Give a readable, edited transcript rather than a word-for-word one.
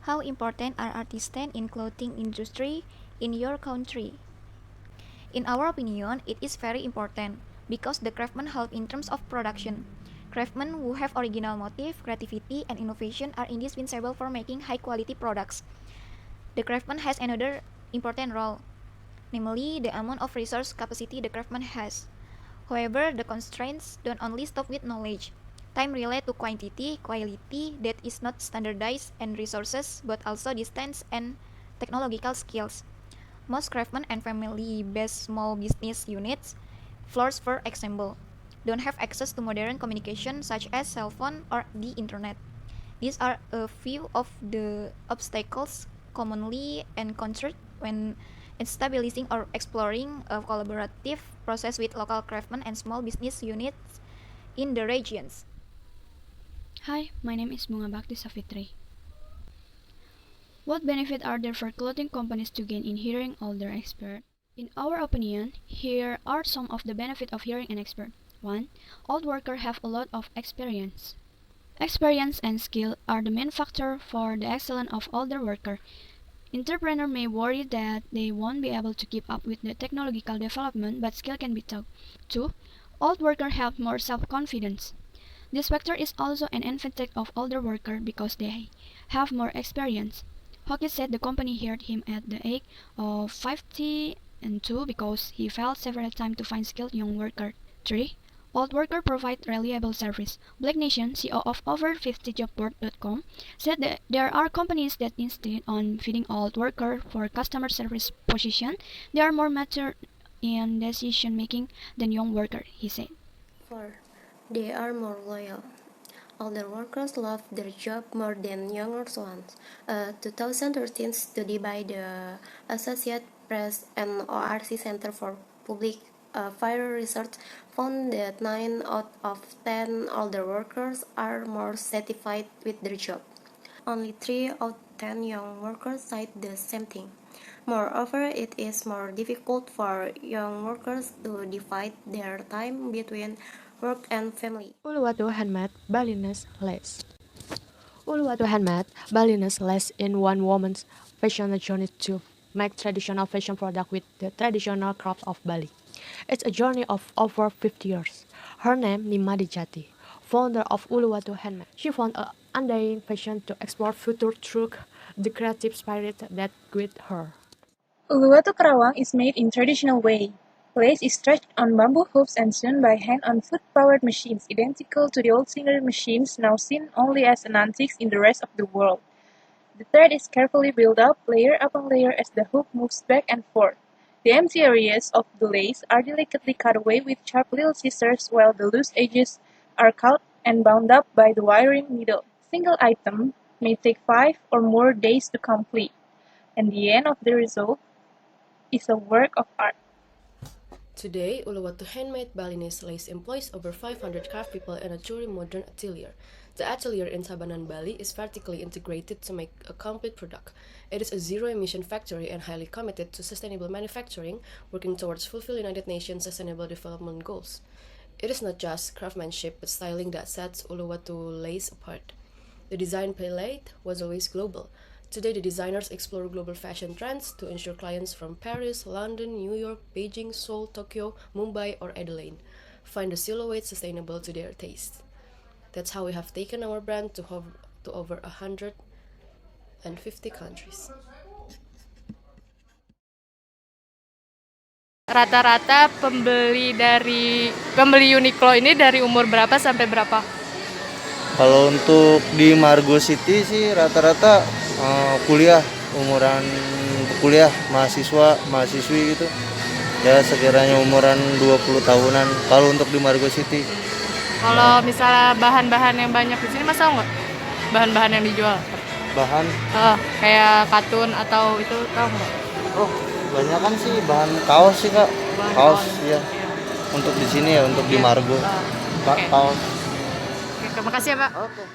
How important are artisans in clothing industry in your country? In our opinion, it is very important because the craftsmen help in terms of production. Craftsmen who have original motive, creativity, and innovation are indispensable for making high-quality products. The craftsman has another important role, namely the amount of resource capacity the craftsman has. However, the constraints don't only stop with knowledge. Time relates to quantity, quality that is not standardized, and resources, but also distance and technological skills. Most craftsmen and family-based small business units, floors for example, don't have access to modern communication such as cell phone or the internet. These are a few of the obstacles commonly encountered when establishing or exploring a collaborative process with local craftsmen and small business units in the regions. Hi, my name is Bunga Bakti Safitri. What benefit are there for clothing companies to gain in hiring older experts? In our opinion, here are some of the benefits of hiring an expert. 1. Old workers have a lot of experience. Experience and skill are the main factor for the excellence of older workers. Entrepreneurs may worry that they won't be able to keep up with the technological development, but skill can be taught. 2. Old workers have more self-confidence. This factor is also an advantage of older workers because they have more experience. Hockey said the company hired him at the age of 52 because he failed several times to find skilled young workers. 3. Old workers provide reliable service. Black Nation, CEO of Over50Jobboard.com, said that there are companies that insist on feeding old workers for customer service position. They are more mature in decision making than young workers, he said. 4. They are more loyal. Older workers love their job more than younger ones. A 2013 study by the Associated Press and ORC Center for Public Affairs Research found that 9 out of 10 older workers are more satisfied with their job. Only 3 out of 10 young workers cite the same thing. Moreover, it is more difficult for young workers to divide their time between work and family. Uluwatu Handmade Balinese Lace. Uluwatu Handmade Balinese Lace in one woman's fashion journey to make traditional fashion product with the traditional crafts of Bali. It's a journey of over 50 years. Her name Nimadi Jati, founder of Uluwatu Handmade. She found an undying passion to explore future through the creative spirit that guided her. Uluwatu Karawang is made in traditional way. Lace is stretched on bamboo hoops and sewn by hand on foot-powered machines, identical to the old singer machines now seen only as an antique in the rest of the world. The thread is carefully built up, layer upon layer, as the hoop moves back and forth. The empty areas of the lace are delicately cut away with sharp little scissors, while the loose edges are cut and bound up by the wiring needle. Single item may take 5 or more days to complete, and the end of the result is a work of art. Today, Uluwatu Handmade Balinese Lace employs over 500 craft people and a truly modern atelier. The atelier in Tabanan, Bali is vertically integrated to make a complete product. It is a zero-emission factory and highly committed to sustainable manufacturing, working towards fulfill United Nations Sustainable Development Goals. It is not just craftsmanship but styling that sets Uluwatu Lace apart. The design palette was always global. Today, the designers explore global fashion trends to ensure clients from Paris, London, New York, Beijing, Seoul, Tokyo, Mumbai, or Adelaide find the silhouette sustainable to their taste. That's how we have taken our brand to over 150 countries. Rata-rata pembeli Uniqlo ini dari umur berapa sampai berapa? Kalau untuk di Margo City sih rata-rata umuran kuliah, mahasiswi gitu. Ya sekiranya umuran 20 tahunan kalau untuk di Margo City. Kalau misalnya bahan-bahan yang banyak di sini masa nggak? Bahan-bahan yang dijual? Bahan? Kayak katun atau itu tahu nggak? Oh, banyak kan sih bahan kaos sih Kak. Kaos ya. Untuk di sini ya, untuk di Margo. Okay. Kaos. Oke, terima kasih ya Pak. Oke.